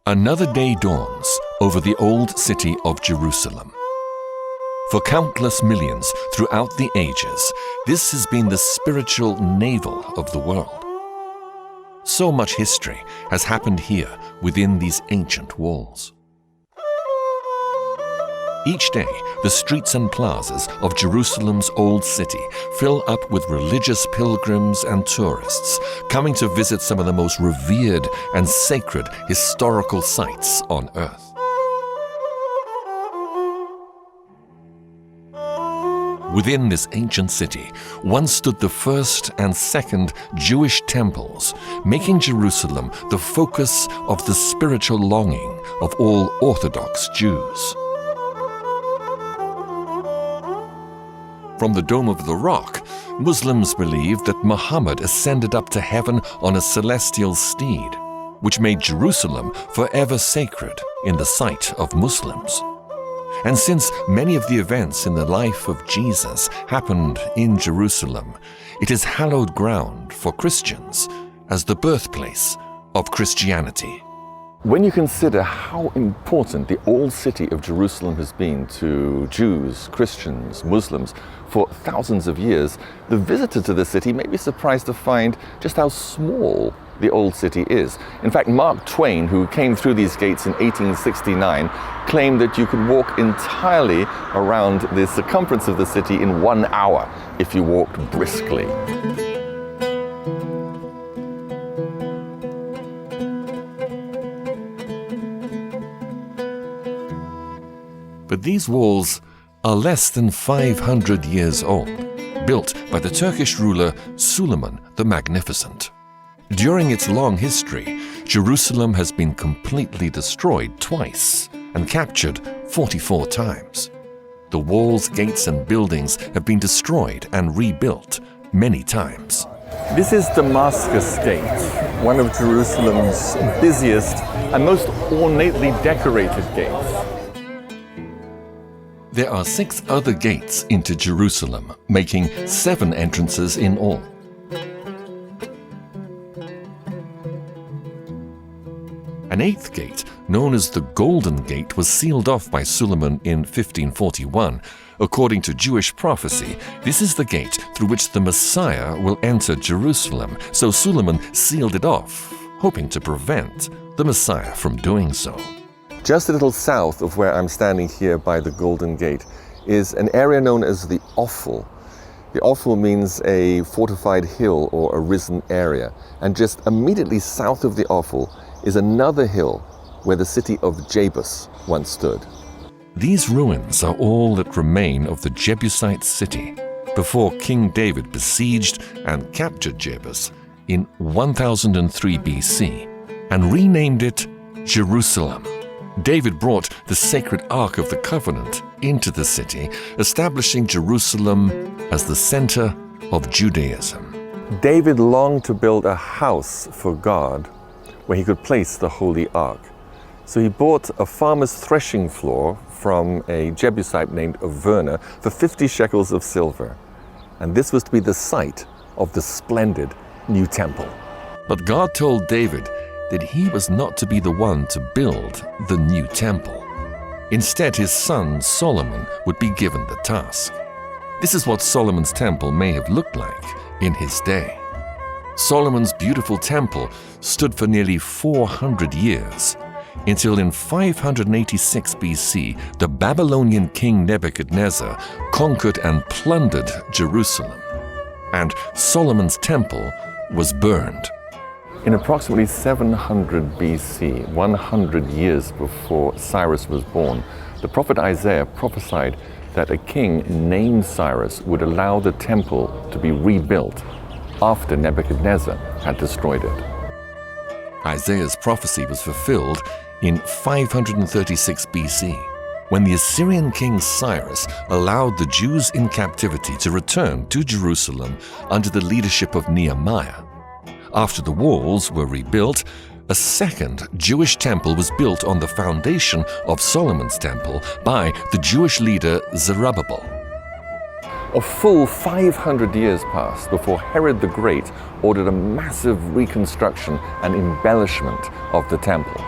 Another day dawns over the old city of Jerusalem. For countless millions throughout the ages, this has been the spiritual navel of the world. So much history has happened here within these ancient walls. Each day, the streets and plazas of Jerusalem's old city fill up with religious pilgrims and tourists coming to visit some of the most revered and sacred historical sites on earth. Within this ancient city, once stood the first and second Jewish temples, making Jerusalem the focus of the spiritual longing of all Orthodox Jews. From the Dome of the Rock, Muslims believe that Muhammad ascended up to heaven on a celestial steed, which made Jerusalem forever sacred in the sight of Muslims. And since many of the events in the life of Jesus happened in Jerusalem, it is hallowed ground for Christians as the birthplace of Christianity. When you consider how important the old city of Jerusalem has been to Jews, Christians, Muslims for thousands of years, the visitor to the city may be surprised to find just how small the old city is. In fact, Mark Twain, who came through these gates in 1869, claimed that you could walk entirely around the circumference of the city in 1 hour if you walked briskly. But these walls are less than 500 years old, built by the Turkish ruler Suleiman the Magnificent. During its long history, Jerusalem has been completely destroyed twice and captured 44 times. The walls, gates, and buildings have been destroyed and rebuilt many times. This is Damascus Gate, one of Jerusalem's busiest and most ornately decorated gates. There are 6 other gates into Jerusalem, making 7 entrances in all. An 8th gate, known as the Golden Gate, was sealed off by Suleiman in 1541. According to Jewish prophecy, this is the gate through which the Messiah will enter Jerusalem, so Suleiman sealed it off, hoping to prevent the Messiah from doing so. Just a little south of where I'm standing here by the Golden Gate is an area known as the Offal. The Offal means a fortified hill or a risen area. And just immediately south of the Offal is another hill where the city of Jebus once stood. These ruins are all that remain of the Jebusite city before King David besieged and captured Jebus in 1003 BC and renamed it Jerusalem. David brought the sacred Ark of the Covenant into the city, establishing Jerusalem as the center of Judaism. David longed to build a house for God where he could place the Holy Ark. So he bought a farmer's threshing floor from a Jebusite named Averna for 50 shekels of silver. And this was to be the site of the splendid new temple. But God told David that he was not to be the one to build the new temple. Instead, his son Solomon would be given the task. This is what Solomon's temple may have looked like in his day. Solomon's beautiful temple stood for nearly 400 years, until in 586 BC, the Babylonian king Nebuchadnezzar conquered and plundered Jerusalem, and Solomon's temple was burned. In approximately 700 BC, 100 years before Cyrus was born, the prophet Isaiah prophesied that a king named Cyrus would allow the temple to be rebuilt after Nebuchadnezzar had destroyed it. Isaiah's prophecy was fulfilled in 536 BC, when the Assyrian king Cyrus allowed the Jews in captivity to return to Jerusalem under the leadership of Nehemiah. After the walls were rebuilt, a second Jewish temple was built on the foundation of Solomon's temple by the Jewish leader Zerubbabel. A full 500 years passed before Herod the Great ordered a massive reconstruction and embellishment of the temple.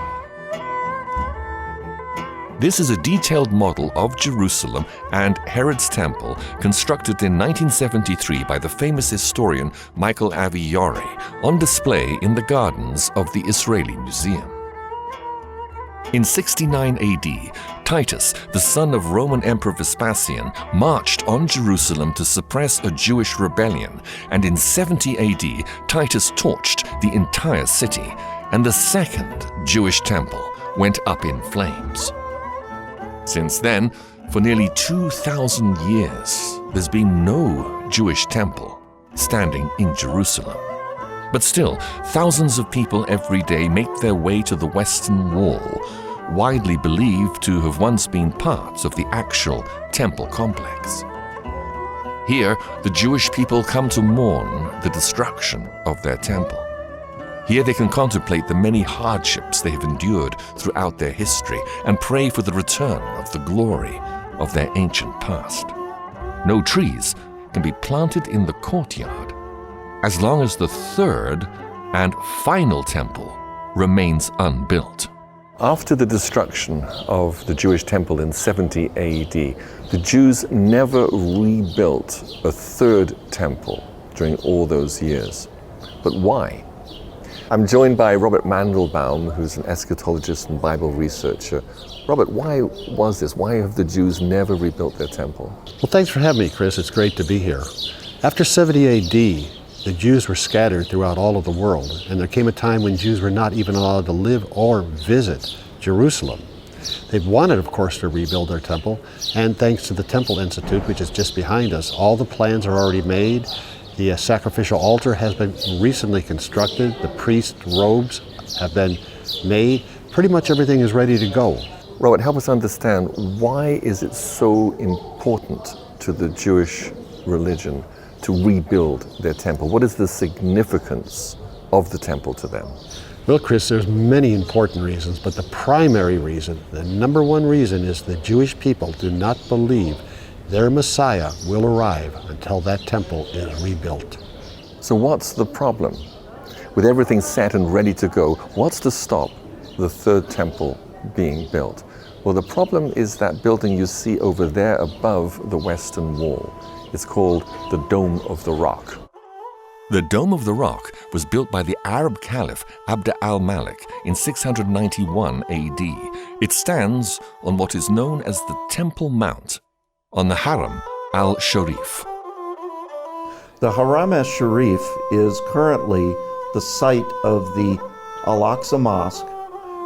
This is a detailed model of Jerusalem and Herod's temple constructed in 1973 by the famous historian Michael Avi-Yoreh, on display in the gardens of the Israeli Museum. In 69 AD, Titus, the son of Roman Emperor Vespasian, marched on Jerusalem to suppress a Jewish rebellion, and in 70 AD, Titus torched the entire city, and the second Jewish temple went up in flames. Since then, for nearly 2,000 years, there's been no Jewish temple standing in Jerusalem. But still, thousands of people every day make their way to the Western Wall, widely believed to have once been part of the actual temple complex. Here, the Jewish people come to mourn the destruction of their temple. Here they can contemplate the many hardships they have endured throughout their history and pray for the return of the glory of their ancient past. No trees can be planted in the courtyard as long as the third and final temple remains unbuilt. After the destruction of the Jewish temple in 70 AD, the Jews never rebuilt a third temple during all those years. But why? I'm joined by Robert Mandelbaum, who's an eschatologist and Bible researcher. Robert, why was this? Why have the Jews never rebuilt their temple? Well, thanks for having me, Chris. It's great to be here. After 70 AD, the Jews were scattered throughout all of the world, and there came a time when Jews were not even allowed to live or visit Jerusalem. They wanted, of course, to rebuild their temple, and thanks to the Temple Institute, which is just behind us, all the plans are already made. The sacrificial altar has been recently constructed. The priest robes have been made. Pretty much everything is ready to go. Robert, help us understand, why is it so important to the Jewish religion to rebuild their temple? What is the significance of the temple to them? Well, Chris, there's many important reasons, but the primary reason, the number one reason, is the Jewish people do not believe their Messiah will arrive until that temple is rebuilt. So what's the problem? With everything set and ready to go, what's to stop the third temple being built? Well, the problem is that building you see over there above the Western Wall. It's called the Dome of the Rock. The Dome of the Rock was built by the Arab Caliph Abd al-Malik in 691 AD. It stands on what is known as the Temple Mount, on the Haram al Sharif. The Haram al Sharif is currently the site of the Al-Aqsa Mosque,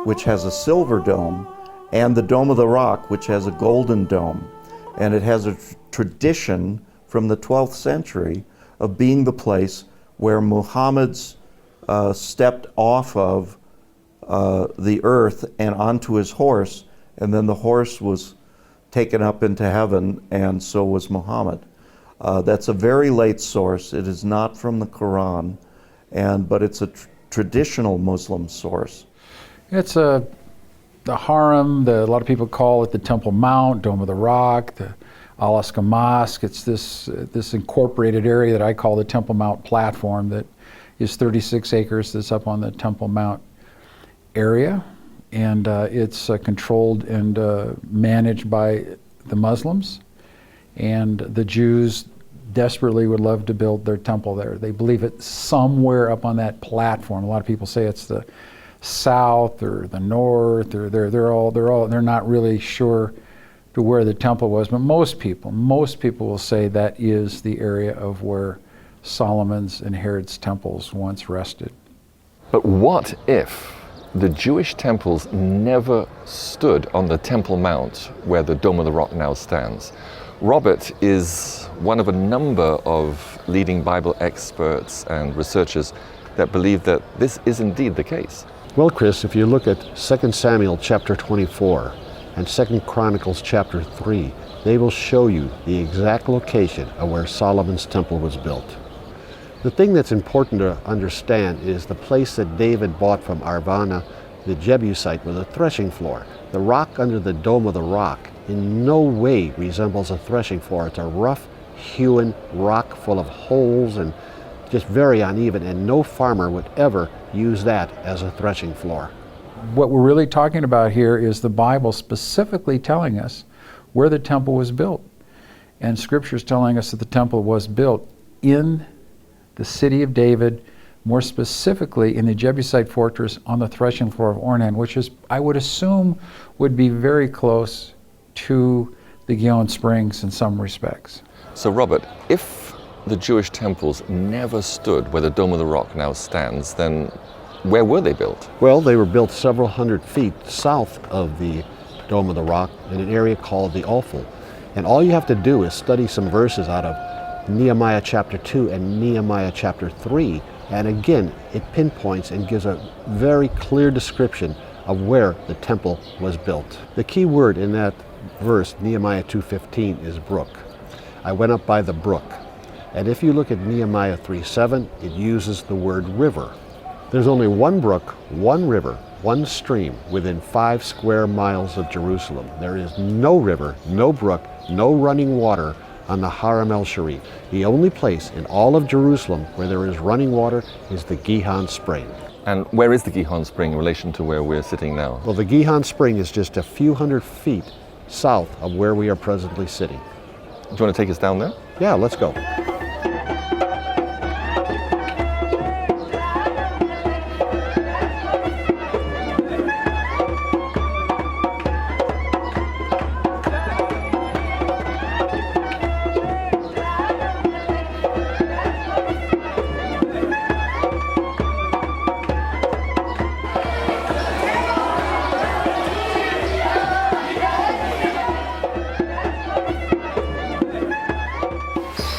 which has a silver dome, and the Dome of the Rock, which has a golden dome. And it has a tradition from the 12th century of being the place where Muhammad's stepped off of the earth and onto his horse, and then the horse was taken up into heaven, and so was Muhammad. That's a very late source. It is not from the Quran, but it's a traditional Muslim source. It's the Haram. A lot of people call it the Temple Mount, Dome of the Rock, the Al-Aqsa Mosque. It's this incorporated area that I call the Temple Mount platform that is 36 acres that's up on the Temple Mount area. And it's controlled and managed by the Muslims. And the Jews desperately would love to build their temple there. They believe it's somewhere up on that platform. A lot of people say it's the south or the north, or they're not really sure to where the temple was. But most people will say that is the area of where Solomon's and Herod's temples once rested. But what if the Jewish temples never stood on the Temple Mount where the Dome of the Rock now stands? Robert is one of a number of leading Bible experts and researchers that believe that this is indeed the case. Well, Chris, if you look at 2 Samuel chapter 24 and 2 Chronicles chapter 3, they will show you the exact location of where Solomon's temple was built. The thing that's important to understand is the place that David bought from Arvana, the Jebusite, was a threshing floor. The rock under the Dome of the Rock in no way resembles a threshing floor. It's a rough-hewn rock full of holes and just very uneven, and no farmer would ever use that as a threshing floor. What we're really talking about here is the Bible specifically telling us where the temple was built. And Scripture is telling us that the temple was built in the city of David, more specifically in the Jebusite fortress on the threshing floor of Ornan, which is, I would assume, would be very close to the Gihon Springs in some respects. So Robert, if the Jewish temples never stood where the Dome of the Rock now stands, then where were they built? Well, they were built several hundred feet south of the Dome of the Rock in an area called the Ophel. And all you have to do is study some verses out of Nehemiah chapter 2 and Nehemiah chapter 3. And again, it pinpoints and gives a very clear description of where the temple was built. The key word in that verse, Nehemiah 2:15, is brook. I went up by the brook. And if you look at Nehemiah 3:7, it uses the word river. There's only one brook, one river, one stream within 5 square miles of Jerusalem. There is no river, no brook, no running water on the Haram al Sharif. The only place in all of Jerusalem where there is running water is the Gihon Spring. And where is the Gihon Spring in relation to where we're sitting now? Well, the Gihon Spring is just a few hundred feet south of where we are presently sitting. Do you want to take us down there? Yeah, let's go.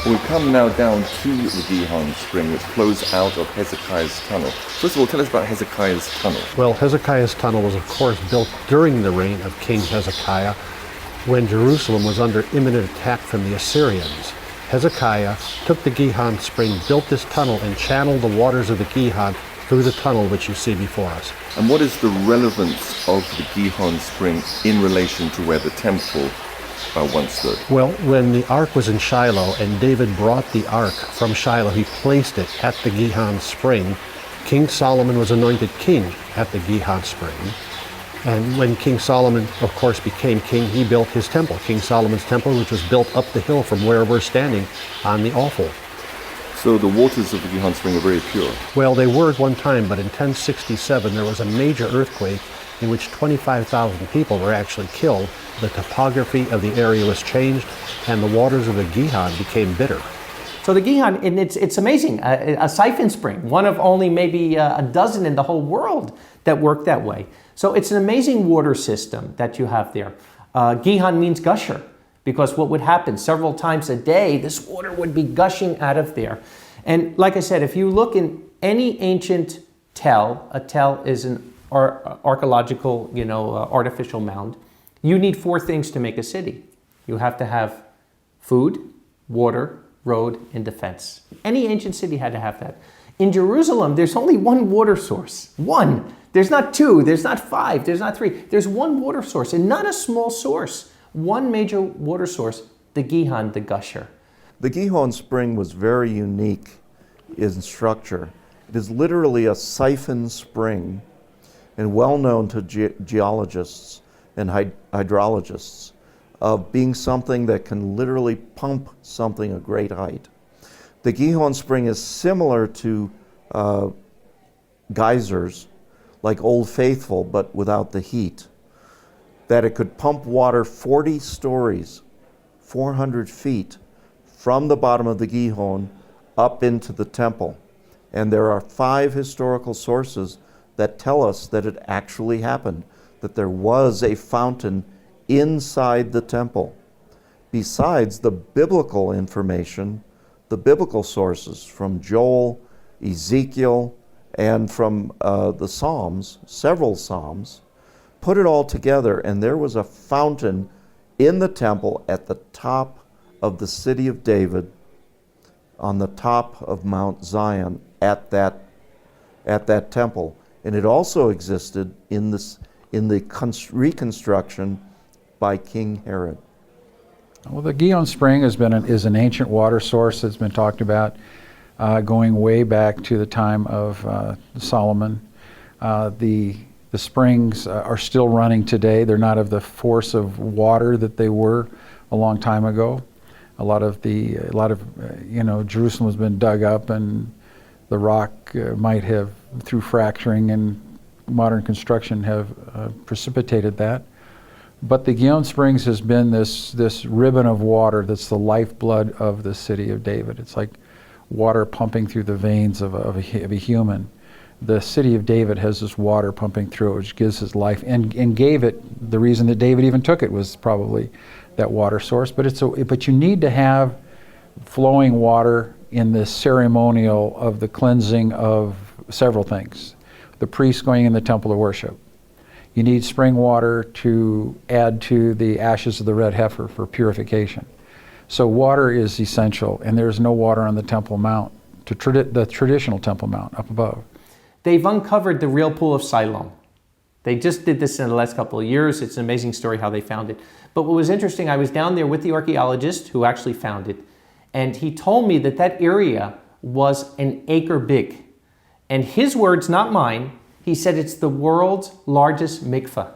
We come now down to the Gihon Spring, which flows out of Hezekiah's tunnel. First of all, tell us about Hezekiah's tunnel. Well, Hezekiah's tunnel was, of course, built during the reign of King Hezekiah, when Jerusalem was under imminent attack from the Assyrians. Hezekiah took the Gihon Spring, built this tunnel, and channeled the waters of the Gihon through the tunnel which you see before us. And what is the relevance of the Gihon Spring in relation to where the temple once stood? Well, when the ark was in Shiloh and David brought the ark from Shiloh, he placed it at the Gihon Spring. King Solomon was anointed king at the Gihon Spring. And when King Solomon, of course, became king, he built his temple, King Solomon's temple, which was built up the hill from where we're standing on the Ophel. So the waters of the Gihon Spring are very pure. Well, they were at one time, but in 1067 there was a major earthquake in which 25,000 people were actually killed. The topography of the area was changed, and the waters of the Gihon became bitter. So the Gihon, and it's amazing, a siphon spring, one of only maybe a dozen in the whole world that work that way. So it's an amazing water system that you have there. Gihon means gusher, because what would happen several times a day, this water would be gushing out of there. And like I said, if you look in any ancient tell, a tell is an archaeological, artificial mound. You need 4 things to make a city. You have to have food, water, road, and defense. Any ancient city had to have that. In Jerusalem, there's only one water source. One. There's not 2, there's not 5, there's not 3. There's one water source, and not a small source. One major water source, the Gihon, the gusher. The Gihon Spring was very unique in structure. It is literally a siphon spring and well known to geologists and hydrologists of being something that can literally pump something a great height. The Gihon Spring is similar to geysers, like Old Faithful, but without the heat. That it could pump water 40 stories, 400 feet, from the bottom of the Gihon up into the temple. And there are 5 historical sources that tell us that it actually happened, that there was a fountain inside the temple. Besides the biblical information, the biblical sources from Joel, Ezekiel, and from the Psalms, several Psalms, put it all together, and there was a fountain in the temple at the top of the city of David, on the top of Mount Zion, at that temple. And it also existed in the reconstruction by King Herod. Well, the Gihon Spring is an ancient water source that's been talked about going way back to the time of Solomon. The The springs are still running today. They're not of the force of water that they were a long time ago. A lot of Jerusalem has been dug up, and the rock might have, through fracturing and modern construction, have precipitated that. But the Gihon Springs has been this ribbon of water that's the lifeblood of the city of David. It's like water pumping through the veins of a human. The city of David has this water pumping through it, which gives his life, and gave it. The reason that David even took it was probably that water source. But you need to have flowing water in the ceremonial of the cleansing of several things. The priests going in the temple to worship. You need spring water to add to the ashes of the red heifer for purification. So water is essential, and there's no water on the Temple Mount, the traditional Temple Mount up above. They've uncovered the real pool of Siloam. They just did this in the last couple of years. It's an amazing story how they found it. But what was interesting, I was down there with the archaeologist who actually found it, and he told me that that area was an acre big. And his words, not mine, he said it's the world's largest mikveh.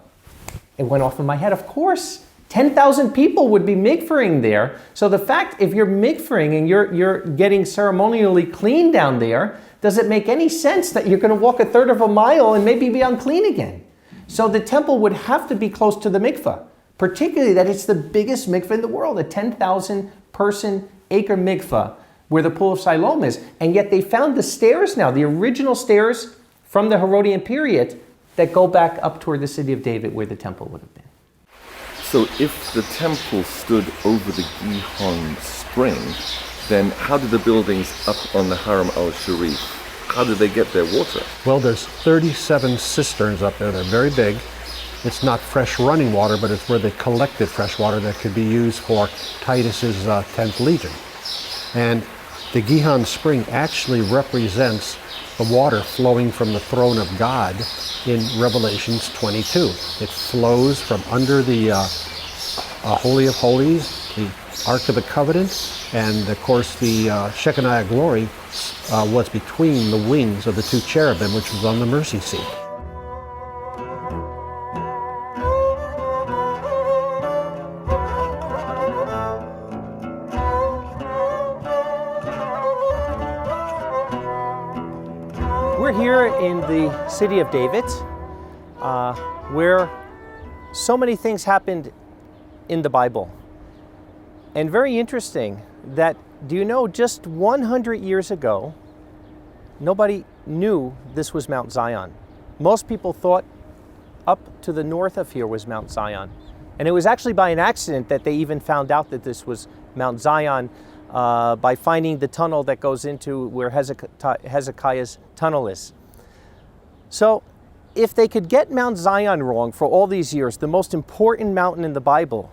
It went off in my head. Of course, 10,000 people would be mikvehing there. So the fact, if you're mikvehing and you're getting ceremonially clean down there, does it make any sense that you're going to walk a third of a mile and maybe be unclean again? So the temple would have to be close to the mikveh, particularly that it's the biggest mikveh in the world, a 10,000 person acre mikveh where the pool of Siloam is. And yet they found the stairs now, the original stairs from the Herodian period that go back up toward the city of David where the temple would have been. So if the temple stood over the Gihon Spring, then how did the buildings up on the Haram al Sharif, how did they get their water? Well, there's 37 cisterns up there. They're very big. It's not fresh running water, but it's where they collected fresh water that could be used for Titus's 10th Legion. And the Gihon Spring actually represents the water flowing from the throne of God in Revelations 22. It flows from under the Holy of Holies, the Ark of the Covenant, and of course the Shekinah glory was between the wings of the two cherubim, which was on the mercy seat. We're here in the city of David, where so many things happened in the Bible. And very interesting that, do you know, just 100 years ago, nobody knew this was Mount Zion. Most people thought up to the north of here was Mount Zion. And it was actually by an accident that they even found out that this was Mount Zion by finding the tunnel that goes into where Hezekiah's tunnel is. So if they could get Mount Zion wrong for all these years, the most important mountain in the Bible,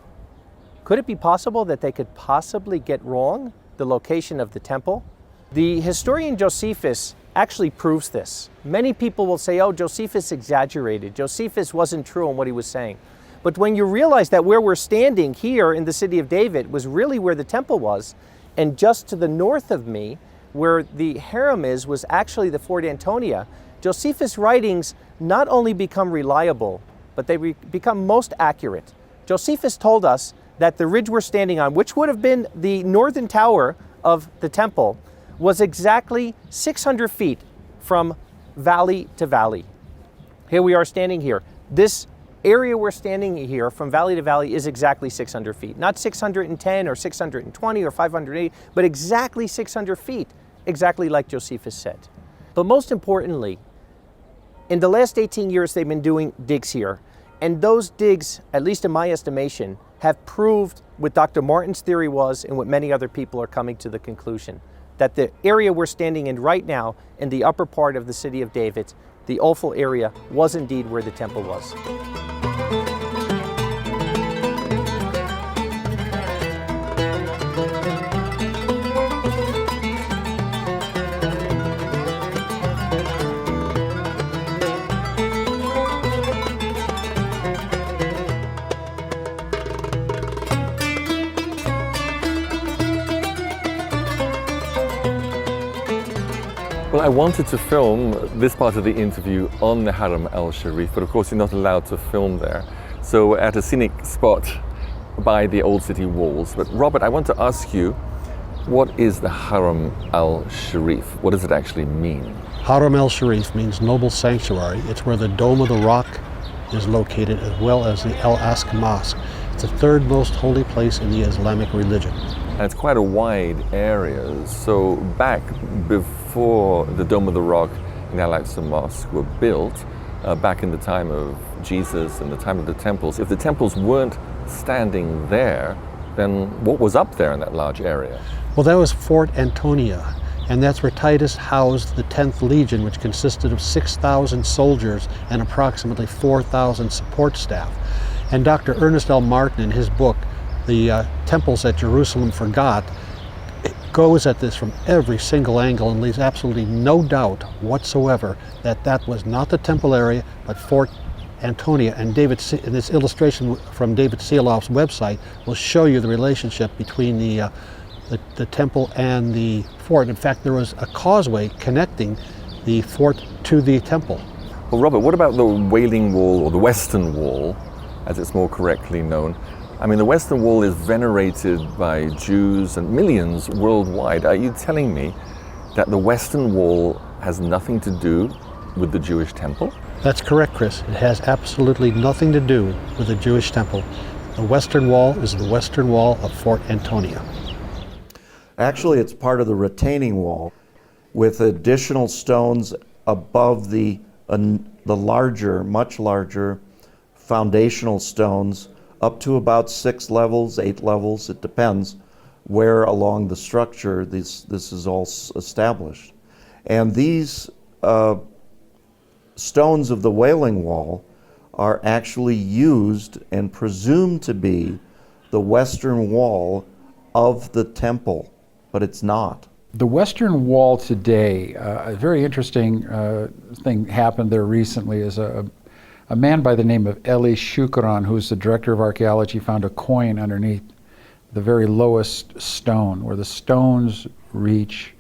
could it be possible that they could possibly get wrong the location of the temple? The historian Josephus actually proves this. Many people will say, oh, Josephus exaggerated. Josephus wasn't true in what he was saying. But when you realize that where we're standing here in the city of David was really where the temple was, and just to the north of me, where the harem is, was actually the Fort Antonia, Josephus' writings not only become reliable, but they become most accurate. Josephus told us that the ridge we're standing on, which would have been the northern tower of the temple, was exactly 600 feet from valley to valley. Here we are standing here. This area we're standing here from valley to valley is exactly 600 feet. Not 610 or 620 or 580, but exactly 600 feet, exactly like Josephus said. But most importantly, in the last 18 years they've been doing digs here. And those digs, at least in my estimation, have proved what Dr. Martin's theory was and what many other people are coming to the conclusion, that the area we're standing in right now in the upper part of the city of David, the Ophel area, was indeed where the temple was. Well, I wanted to film this part of the interview on the Haram al Sharif, but of course you're not allowed to film there. So we're at a scenic spot by the old city walls. But Robert, I want to ask you, what is the Haram al Sharif? What does it actually mean? Haram al Sharif means noble sanctuary. It's where the Dome of the Rock is located, as well as the Al-Aqsa Mosque. It's the third most holy place in the Islamic religion. And it's quite a wide area. So back before the Dome of the Rock and the Al-Aqsa Mosque were built, back in the time of Jesus and the time of the temples, if the temples weren't standing there, then what was up there in that large area? Well, that was Fort Antonia, and that's where Titus housed the 10th Legion, which consisted of 6,000 soldiers and approximately 4,000 support staff. And Dr. Ernest L. Martin, in his book, The Temples that Jerusalem Forgot, goes at this from every single angle and leaves absolutely no doubt whatsoever that that was not the temple area, but Fort Antonia. And this illustration from David Seilaff's website will show you the relationship between the temple and the fort. In fact, there was a causeway connecting the fort to the temple. Well, Robert, what about the Wailing Wall, or the Western Wall, as it's more correctly known? I mean, the Western Wall is venerated by Jews and millions worldwide. Are you telling me that the Western Wall has nothing to do with the Jewish temple? That's correct, Chris. It has absolutely nothing to do with the Jewish temple. The Western Wall is the Western Wall of Fort Antonia. Actually, it's part of the retaining wall with additional stones above the larger, much larger foundational stones up to about 6 levels, 8 levels. It depends where along the structure this is all established. And these stones of the Wailing Wall are actually used and presumed to be the Western Wall of the temple, but it's not. The Western Wall today, a very interesting thing happened there recently is a man by the name of Eli Shukran, who's the director of archaeology, found a coin underneath the very lowest stone, where the stones reach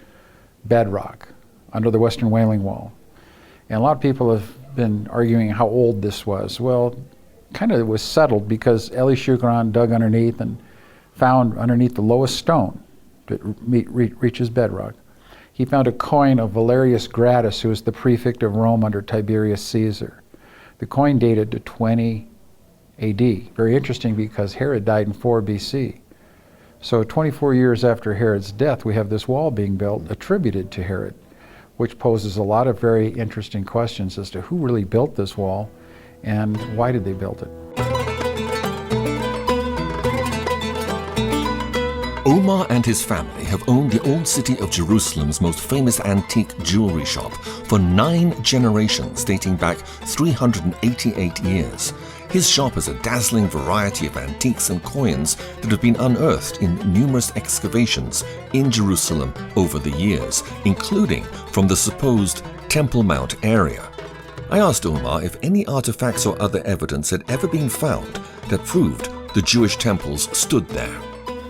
bedrock under the Western Wailing Wall. And a lot of people have been arguing how old this was. Well, kind of it was settled because Eli Shukran dug underneath and found underneath the lowest stone that reaches bedrock. He found a coin of Valerius Gratus, who was the prefect of Rome under Tiberius Caesar. The coin dated to 20 AD. Very interesting because Herod died in 4 BC. So 24 years after Herod's death, we have this wall being built attributed to Herod, which poses a lot of very interesting questions as to who really built this wall and why did they build it. Omar and his family have owned the old city of Jerusalem's most famous antique jewelry shop for 9 generations, dating back 388 years. His shop has a dazzling variety of antiques and coins that have been unearthed in numerous excavations in Jerusalem over the years, including from the supposed Temple Mount area. I asked Omar if any artifacts or other evidence had ever been found that proved the Jewish temples stood there.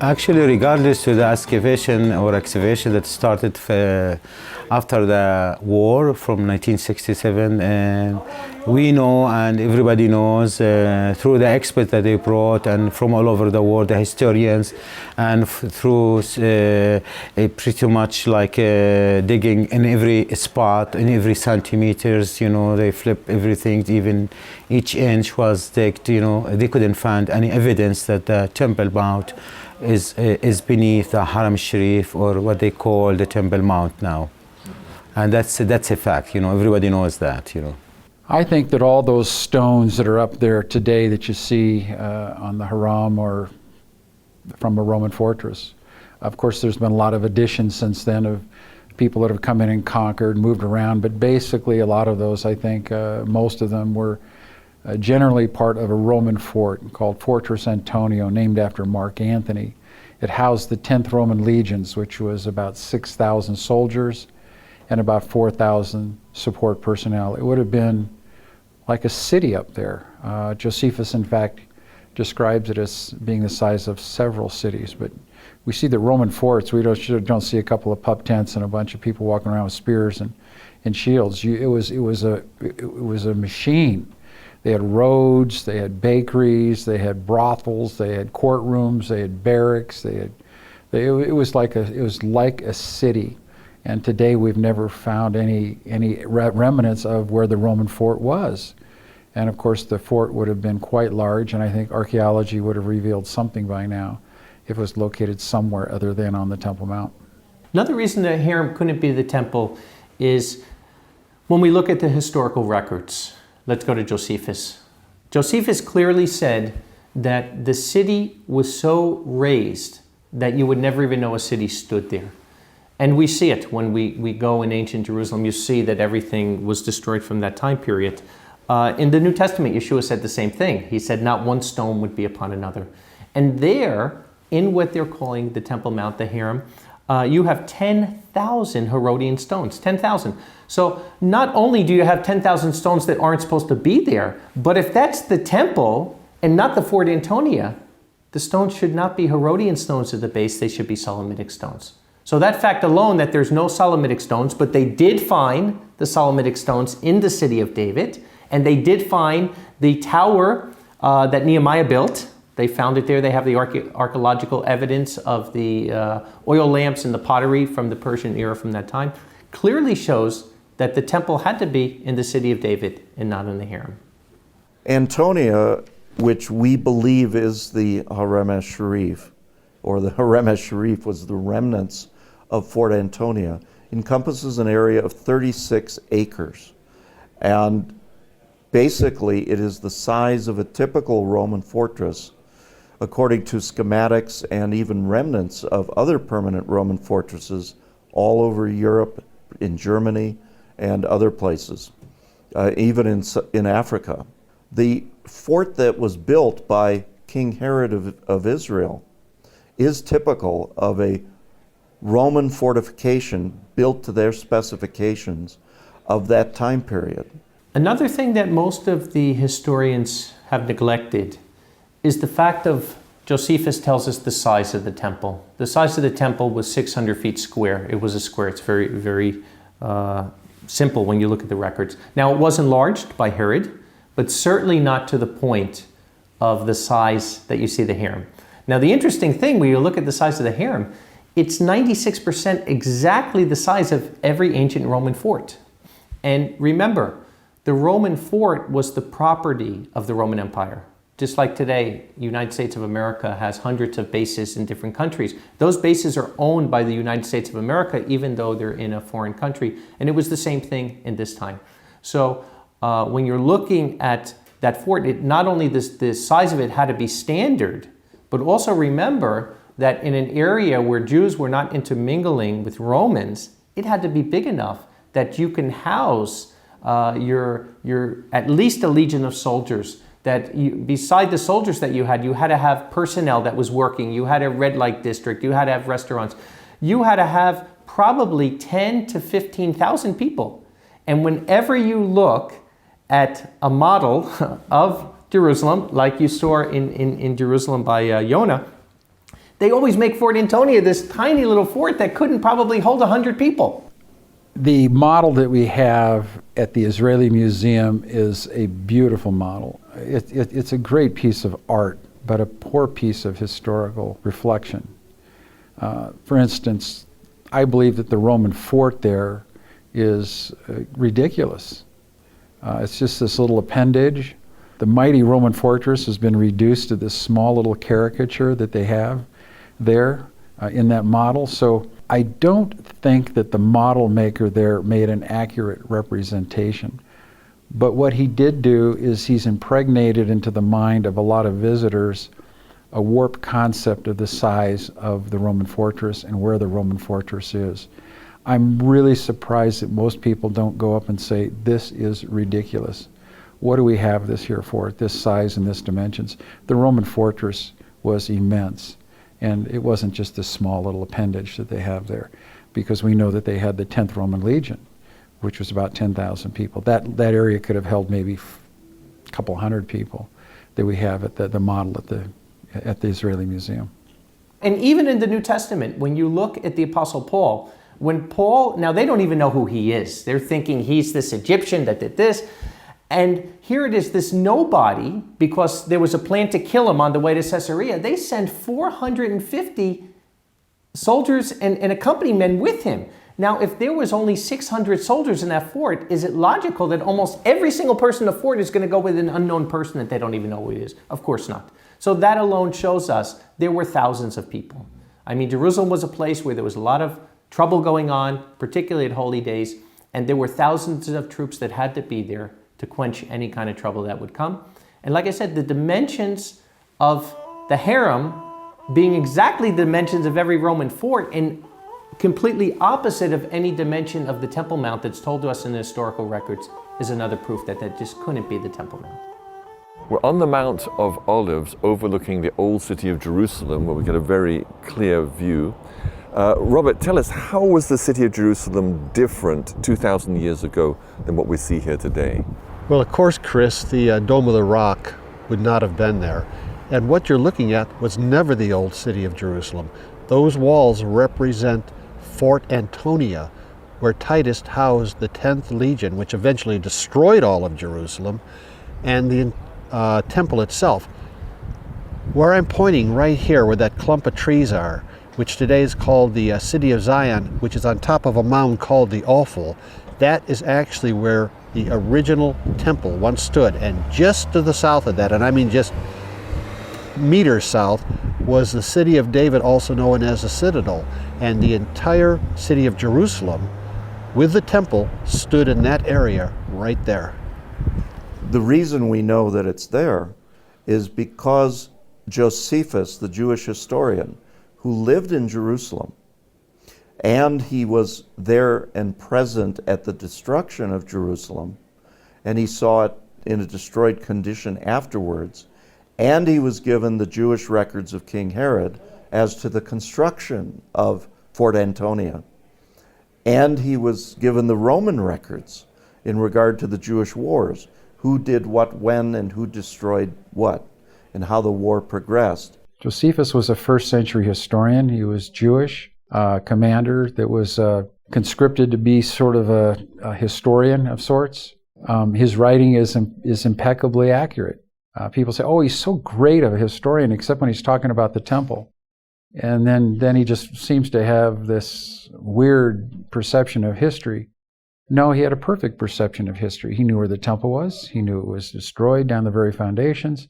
Actually, regardless to the excavation that started after the war from 1967, we know and everybody knows through the experts that they brought and from all over the world, the historians, and through pretty much like digging in every spot, in every centimeters, you know, they flip everything, even each inch was digged, you know, they couldn't find any evidence that the Temple Mount is beneath the Haram al Sharif, or what they call the Temple Mount now. And that's a fact, you know, everybody knows that, you know. I think that all those stones that are up there today that you see on the Haram or from a Roman fortress, of course there's been a lot of additions since then of people that have come in and conquered, moved around, but basically a lot of those, I think most of them were generally part of a Roman fort called Fortress Antonia, named after Mark Antony. It housed the 10th Roman legions, which was about 6,000 soldiers and about 4,000 support personnel. It would have been like a city up there. Josephus, in fact, describes it as being the size of several cities. But we see the Roman forts. We don't see a couple of pup tents and a bunch of people walking around with spears and shields. It was a machine. They had roads, they had bakeries, they had brothels, they had courtrooms, they had barracks. It was like a city. And today we've never found any remnants of where the Roman fort was. And of course the fort would have been quite large, and I think archaeology would have revealed something by now if it was located somewhere other than on the Temple Mount. Another reason the harem couldn't be the temple is when we look at the historical records. Let's go to Josephus. Josephus clearly said that the city was so raised that you would never even know a city stood there. And we see it when we go in ancient Jerusalem. You see that everything was destroyed from that time period. In the New Testament, Yeshua said the same thing. He said not one stone would be upon another. And there, in what they're calling the Temple Mount, the harem, you have 10,000 Herodian stones, 10,000. So not only do you have 10,000 stones that aren't supposed to be there, but if that's the temple and not the Fort Antonia, the stones should not be Herodian stones at the base, they should be Solomonic stones. So that fact alone, that there's no Solomonic stones, but they did find the Solomonic stones in the city of David, and they did find the tower that Nehemiah built. They found it there. They have the archaeological evidence of the oil lamps and the pottery from the Persian era from that time. Clearly shows that the temple had to be in the city of David and not in the harem. Antonia, which we believe is the Haram al Sharif, or the Haram al Sharif was the remnants of Fort Antonia, encompasses an area of 36 acres. And basically, it is the size of a typical Roman fortress, according to schematics and even remnants of other permanent Roman fortresses all over Europe, in Germany, and other places, even in Africa. The fort that was built by King Herod of Israel is typical of a Roman fortification built to their specifications of that time period. Another thing that most of the historians have neglected is the fact of, Josephus tells us the size of the temple. The size of the temple was 600 feet square. It was a square. It's very, very simple when you look at the records. Now, it was enlarged by Herod, but certainly not to the point of the size that you see the harem. Now, the interesting thing, when you look at the size of the harem, it's 96% exactly the size of every ancient Roman fort. And remember, the Roman fort was the property of the Roman Empire. Just like today, United States of America has hundreds of bases in different countries. Those bases are owned by the United States of America, even though they're in a foreign country. And it was the same thing in this time. So when you're looking at that fort, not only the size of it had to be standard, but also remember that in an area where Jews were not intermingling with Romans, it had to be big enough that you can house your at least a legion of soldiers. That beside the soldiers that you had to have personnel that was working. You had a red light district. You had to have restaurants. You had to have probably 10 to 15,000 people. And whenever you look at a model of Jerusalem, like you saw in Jerusalem by Yonah, they always make Fort Antonia this tiny little fort that couldn't probably hold 100 people. The model that we have at the Israeli Museum is a beautiful model. It's a great piece of art, but a poor piece of historical reflection. For instance, I believe that the Roman fort there is ridiculous. It's just this little appendage. The mighty Roman fortress has been reduced to this small little caricature that they have there in that model. So I don't think that the model maker there made an accurate representation. But what he did do is he's impregnated into the mind of a lot of visitors a warped concept of the size of the Roman fortress and where the Roman fortress is. I'm really surprised that most people don't go up and say, this is ridiculous. What do we have this here for, at this size and this dimensions? The Roman fortress was immense. And it wasn't just this small little appendage that they have there, because we know that they had the 10th Roman Legion, which was about 10,000 people. That area could have held maybe couple hundred people that we have at the model at the Israeli Museum. And even in the New Testament, when you look at the Apostle Paul, when Paul, now they don't even know who he is. They're thinking he's this Egyptian that did this. And here it is, this nobody, because there was a plan to kill him on the way to Caesarea. They send 450 soldiers and accompanying men with him. Now, if there was only 600 soldiers in that fort, is it logical that almost every single person in the fort is going to go with an unknown person that they don't even know who he is? Of course not. So that alone shows us there were thousands of people. I mean, Jerusalem was a place where there was a lot of trouble going on, particularly at holy days, and there were thousands of troops that had to be there to quench any kind of trouble that would come. And like I said, the dimensions of the harem being exactly the dimensions of every Roman fort and completely opposite of any dimension of the Temple Mount that's told to us in the historical records is another proof that that just couldn't be the Temple Mount. We're on the Mount of Olives overlooking the old city of Jerusalem, where we get a very clear view. Robert, tell us, how was the city of Jerusalem different 2,000 years ago than what we see here today? Well, of course, Chris, the Dome of the Rock would not have been there. And what you're looking at was never the old city of Jerusalem. Those walls represent Fort Antonia, where Titus housed the 10th Legion, which eventually destroyed all of Jerusalem, and the temple itself. Where I'm pointing right here, where that clump of trees are, which today is called the City of Zion, which is on top of a mound called the Ophel, that is actually where the original temple once stood. And just to the south of that, and I mean just meters south, was the city of David, also known as the Citadel. And the entire city of Jerusalem, with the temple, stood in that area right there. The reason we know that it's there is because Josephus, the Jewish historian, who lived in Jerusalem, and he was there and present at the destruction of Jerusalem, and he saw it in a destroyed condition afterwards, and he was given the Jewish records of King Herod as to the construction of Fort Antonia, and he was given the Roman records in regard to the Jewish wars, who did what when and who destroyed what, and how the war progressed. Josephus was a first century historian. He was Jewish, commander that was conscripted to be sort of a historian of sorts. His writing is impeccably accurate. People say, oh, he's so great of a historian, except when he's talking about the temple. And then he just seems to have this weird perception of history. No, he had a perfect perception of history. He knew where the temple was. He knew it was destroyed down the very foundations.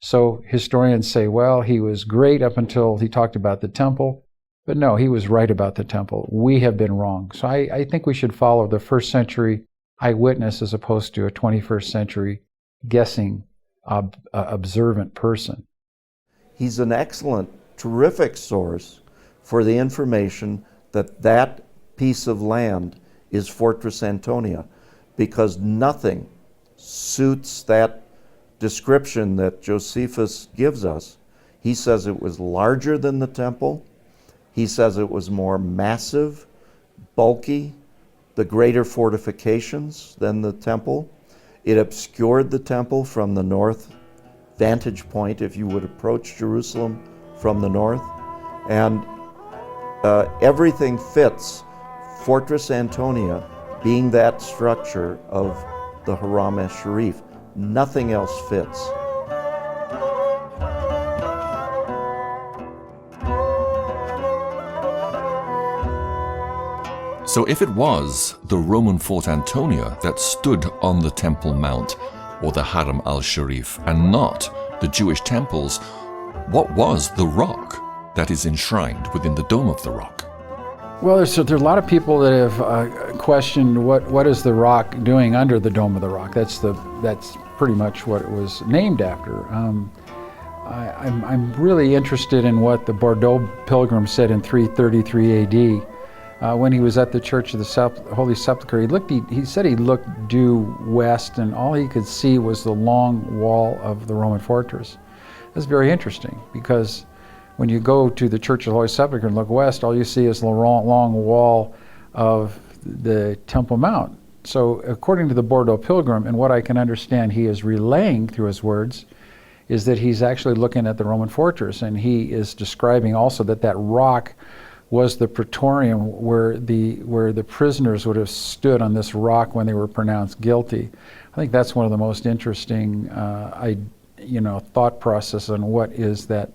So historians say, well, he was great up until he talked about the temple. But no, he was right about the temple. We have been wrong. So I think we should follow the first century eyewitness as opposed to a 21st century guessing, observant person. He's an excellent, terrific source for the information that that piece of land is Fortress Antonia, because nothing suits that description that Josephus gives us. He says it was larger than the temple. He says it was more massive, bulky, the greater fortifications than the temple. It obscured the temple from the north vantage point if you would approach Jerusalem from the north. And everything fits Fortress Antonia being that structure of the Haram al Sharif. Nothing else fits. So if it was the Roman Fort Antonia that stood on the Temple Mount, or the Haram al Sharif, and not the Jewish temples, what was the rock that is enshrined within the Dome of the Rock? Well, there's a lot of people that have questioned what is the rock doing under the Dome of the Rock. That's pretty much what it was named after. I'm really interested in what the Bordeaux pilgrim said in 333 AD. When he was at the Church of the Holy Sepulchre, he said he looked due west, and all he could see was the long wall of the Roman fortress. That's very interesting, because when you go to the Church of the Holy Sepulchre and look west, all you see is the long wall of the Temple Mount. So according to the Bordeaux Pilgrim, and what I can understand he is relaying through his words, is that he's actually looking at the Roman fortress, and he is describing also that that rock was the praetorium where the prisoners would have stood on this rock when they were pronounced guilty. I think that's one of the most interesting thought process on what is that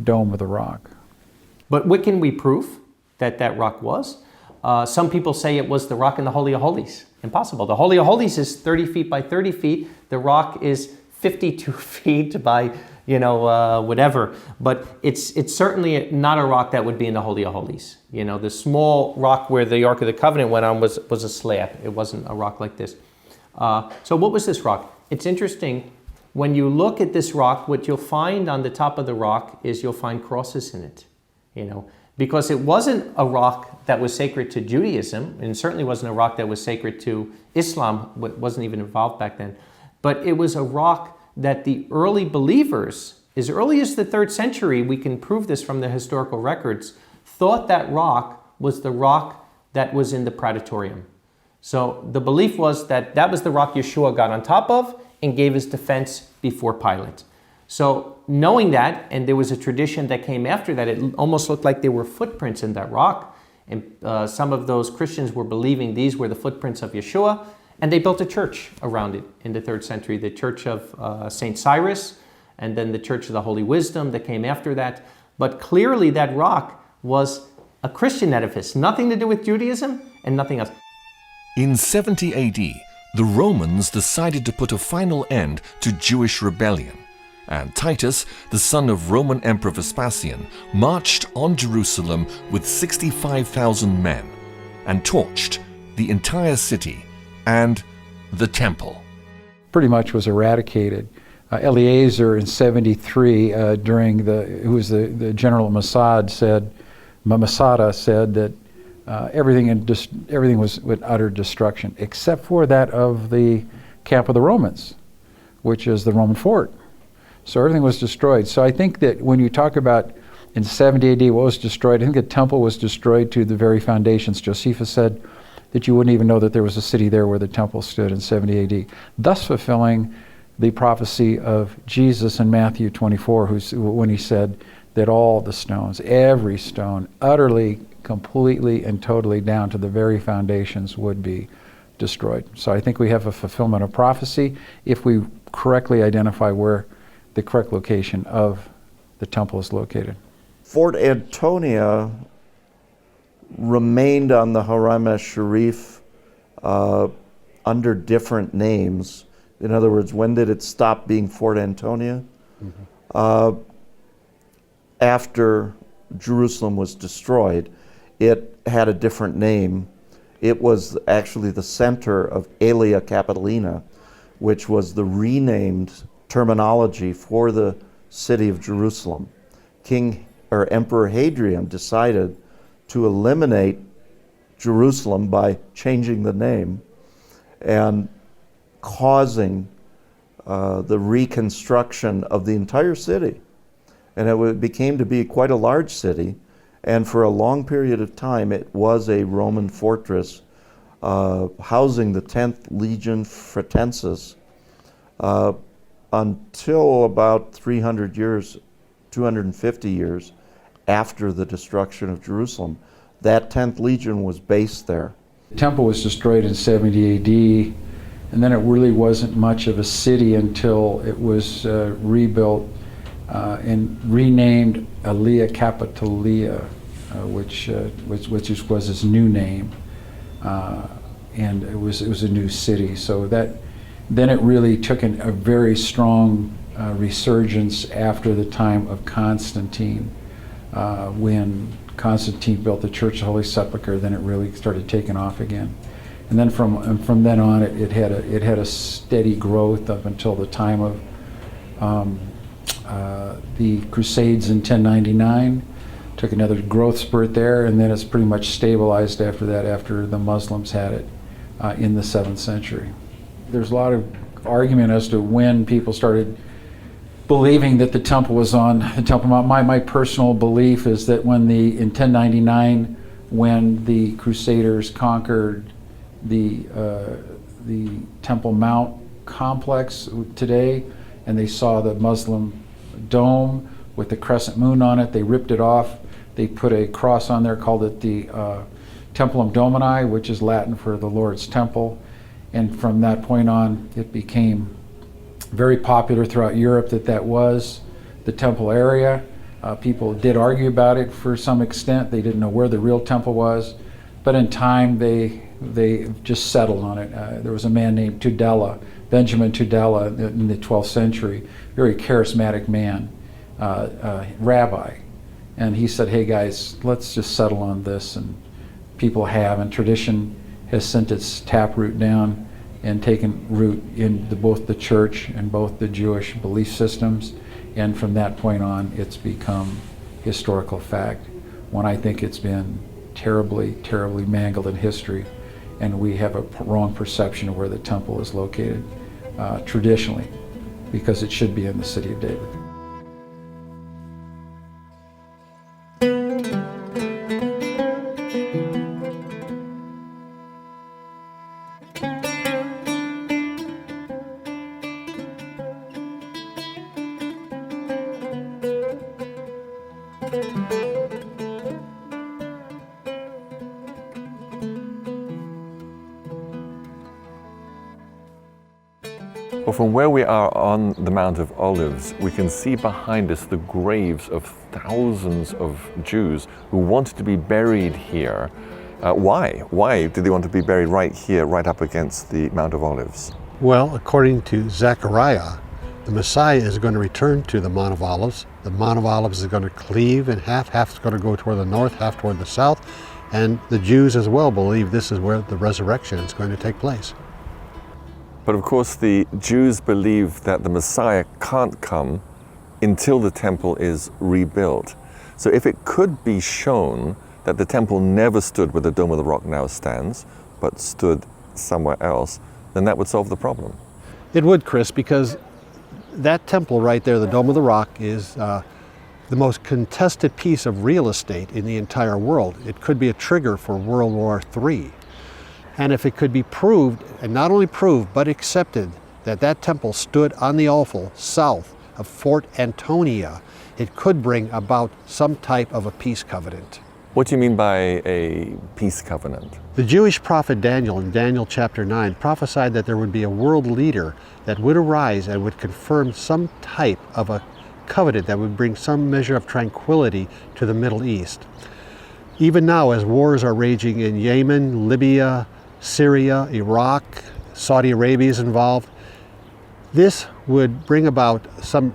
Dome of the Rock. But what can we prove that that rock was? Some people say it was the rock in the Holy of Holies. Impossible. The Holy of Holies is 30 feet by 30 feet. The rock is 52 feet by, whatever. But it's certainly not a rock that would be in the Holy of Holies. The small rock where the Ark of the Covenant went on was a slab. It wasn't a rock like this. So what was this rock? It's interesting. When you look at this rock, what you'll find on the top of the rock is you'll find crosses in it. Because it wasn't a rock that was sacred to Judaism, and certainly wasn't a rock that was sacred to Islam, wasn't even involved back then. But it was a rock that the early believers, as early as the 3rd century, we can prove this from the historical records, thought that rock was the rock that was in the Praetorium. So the belief was that that was the rock Yeshua got on top of and gave his defense before Pilate. So knowing that, and there was a tradition that came after that, it almost looked like there were footprints in that rock. And some of those Christians were believing these were the footprints of Yeshua. And they built a church around it in the 3rd century, the Church of St. Cyrus, and then the Church of the Holy Wisdom that came after that. But clearly that rock was a Christian edifice, nothing to do with Judaism and nothing else. In 70 AD, the Romans decided to put a final end to Jewish rebellion, and Titus, the son of Roman Emperor Vespasian, marched on Jerusalem with 65,000 men and torched the entire city and the temple. Pretty much was eradicated. Eleazar in 73, who was the general of Masada, said that everything was with utter destruction, except for that of the camp of the Romans, which is the Roman fort. So everything was destroyed. So I think that when you talk about in 70 AD what was destroyed, I think the temple was destroyed to the very foundations. Josephus said that you wouldn't even know that there was a city there where the temple stood in 70 AD, thus fulfilling the prophecy of Jesus in Matthew 24, when he said that all the stones, every stone, utterly, completely, and totally down to the very foundations would be destroyed. So I think we have a fulfillment of prophecy if we correctly identify where the correct location of the temple is located. Fort Antonia remained on the Haram al Sharif under different names. In other words, when did it stop being Fort Antonia? After Jerusalem was destroyed, it had a different name. It was actually the center of Aelia Capitolina, which was the renamed terminology for the city of Jerusalem. Emperor Hadrian decided to eliminate Jerusalem by changing the name and causing the reconstruction of the entire city. And it became to be quite a large city, and for a long period of time it was a Roman fortress housing the 10th Legion Fretensis until about 250 years after the destruction of Jerusalem. That 10th Legion was based there. The temple was destroyed in 70 AD, and then it really wasn't much of a city until it was rebuilt and renamed Aelia Capitolia, which was its new name, and it was a new city. So then it really took a very strong resurgence after the time of Constantine, when Constantine built the Church of the Holy Sepulchre. Then it really started taking off again, and then from then on it had a steady growth up until the time of the Crusades in 1099. Took another growth spurt there, and then it's pretty much stabilized after that, after the Muslims had it in the 7th century. There's a lot of argument as to when people started believing that the temple was on the Temple Mount. My personal belief is that in 1099, when the Crusaders conquered the Temple Mount complex today, and they saw the Muslim dome with the crescent moon on it. They ripped it off. They put a cross on there, called it the Templum Domini, which is Latin for the Lord's Temple. And from that point on, it became very popular throughout Europe that was the temple area. People did argue about it for some extent. They didn't know where the real temple was. But in time, they just settled on it. There was a man named Tudela, Benjamin Tudela, in the 12th century, very charismatic man, rabbi. And he said, hey guys, let's just settle on this. And people have, and tradition has sent its taproot down and taken root in both the church and both the Jewish belief systems. And from that point on, it's become historical fact. When I think it's been terribly, terribly mangled in history, and we have a wrong perception of where the temple is located traditionally, because it should be in the city of David. Well, from where we are on the Mount of Olives, we can see behind us the graves of thousands of Jews who wanted to be buried here. Why? Why did they want to be buried right here, right up against the Mount of Olives? Well, according to Zechariah, the Messiah is going to return to the Mount of Olives. The Mount of Olives is going to cleave in half. Half is going to go toward the north, half toward the south. And the Jews as well believe this is where the resurrection is going to take place. But of course, the Jews believe that the Messiah can't come until the temple is rebuilt. So if it could be shown that the temple never stood where the Dome of the Rock now stands, but stood somewhere else, then that would solve the problem. It would, Chris, because that temple right there, the Dome of the Rock, is the most contested piece of real estate in the entire world. It could be a trigger for World War III. And if it could be proved, and not only proved, but accepted, that that temple stood on the offal south of Fort Antonia, it could bring about some type of a peace covenant. What do you mean by a peace covenant? The Jewish prophet Daniel, in Daniel chapter 9, prophesied that there would be a world leader that would arise and would confirm some type of a covenant that would bring some measure of tranquility to the Middle East. Even now, as wars are raging in Yemen, Libya, Syria, Iraq, Saudi Arabia is involved, this would bring about some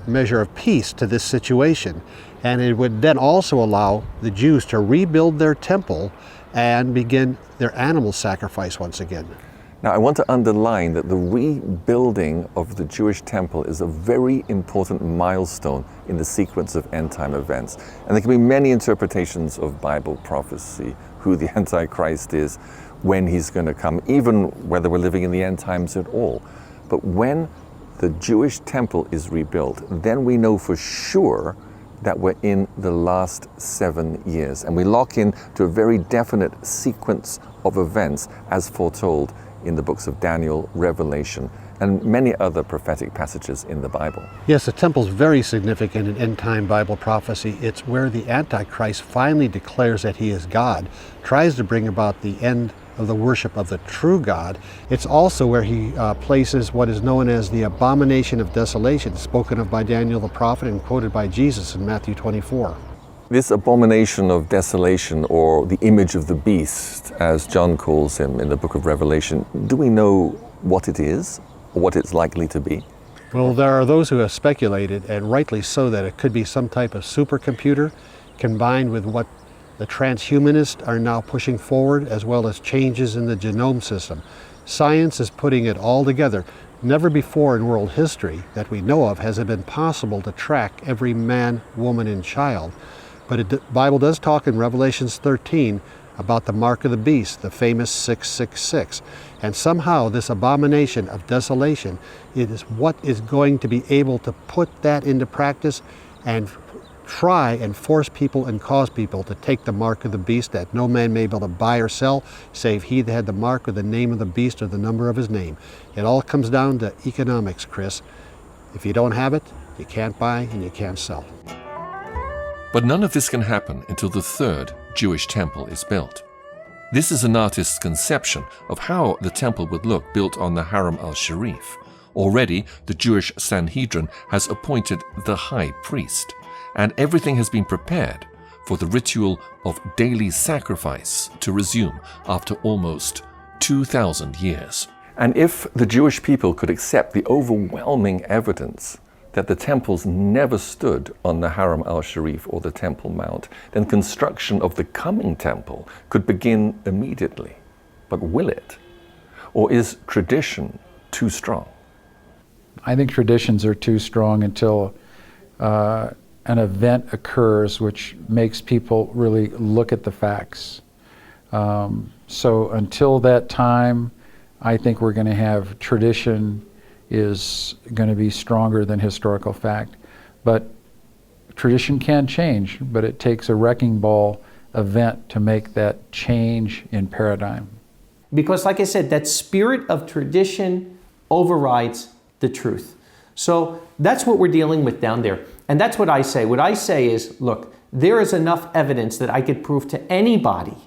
measure of peace to this situation. And it would then also allow the Jews to rebuild their temple and begin their animal sacrifice once again. Now, I want to underline that the rebuilding of the Jewish temple is a very important milestone in the sequence of end-time events. And there can be many interpretations of Bible prophecy, who the Antichrist is, when he's going to come, even whether we're living in the end times at all. But when the Jewish temple is rebuilt, then we know for sure that we're in the last 7 years. And we lock in to a very definite sequence of events as foretold in the books of Daniel, Revelation, and many other prophetic passages in the Bible. Yes, the temple's very significant in end-time Bible prophecy. It's where the Antichrist finally declares that he is God, tries to bring about the end of the worship of the true God. It's also where he places what is known as the abomination of desolation, spoken of by Daniel the prophet and quoted by Jesus in Matthew 24. This abomination of desolation, or the image of the beast, as John calls him in the book of Revelation, do we know what it is, or what it's likely to be? Well, there are those who have speculated, and rightly so, that it could be some type of supercomputer combined with what the transhumanists are now pushing forward, as well as changes in the genome system. Science is putting it all together. Never before in world history that we know of has it been possible to track every man, woman, and child. But the Bible does talk in Revelations 13 about the mark of the beast, the famous 666. And somehow this abomination of desolation, it is what is going to be able to put that into practice and try and force people and cause people to take the mark of the beast, that no man may be able to buy or sell, save he that had the mark or the name of the beast or the number of his name. It all comes down to economics, Chris. If you don't have it, you can't buy and you can't sell. But none of this can happen until the third Jewish temple is built. This is an artist's conception of how the temple would look built on the Haram al Sharif. Already, the Jewish Sanhedrin has appointed the high priest, and everything has been prepared for the ritual of daily sacrifice to resume after almost 2,000 years. And if the Jewish people could accept the overwhelming evidence that the temples never stood on the Haram al Sharif or the Temple Mount, then construction of the coming temple could begin immediately. But will it? Or is tradition too strong? I think traditions are too strong until an event occurs which makes people really look at the facts. So until that time, I think we're going to have tradition is going to be stronger than historical fact. But tradition can change, but it takes a wrecking ball event to make that change in paradigm. Because like I said, that spirit of tradition overrides the truth. So that's what we're dealing with down there. And that's what I say. What I say is, look, there is enough evidence that I could prove to anybody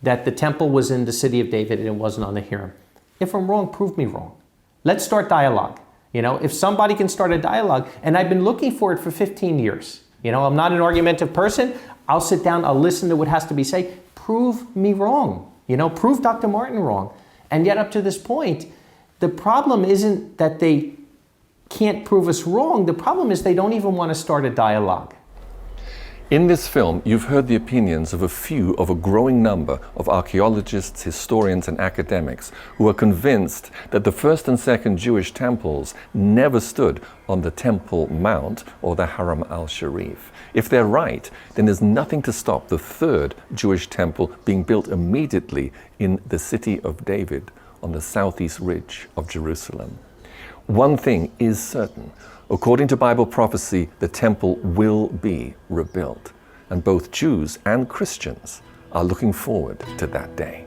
that the temple was in the city of David and it wasn't on the Hiram. If I'm wrong, prove me wrong. Let's start dialogue. You know, if somebody can start a dialogue, and I've been looking for it for 15 years. You know, I'm not an argumentative person. I'll sit down, I'll listen to what has to be said. Prove me wrong. You know, prove Dr. Martin wrong. And yet up to this point, the problem isn't that they can't prove us wrong. The problem is they don't even want to start a dialogue. In this film, you've heard the opinions of a few of a growing number of archaeologists, historians, and academics who are convinced that the first and second Jewish temples never stood on the Temple Mount or the Haram al Sharif. If they're right, then there's nothing to stop the third Jewish temple being built immediately in the city of David on the southeast ridge of Jerusalem. One thing is certain. According to Bible prophecy, the temple will be rebuilt, and both Jews and Christians are looking forward to that day.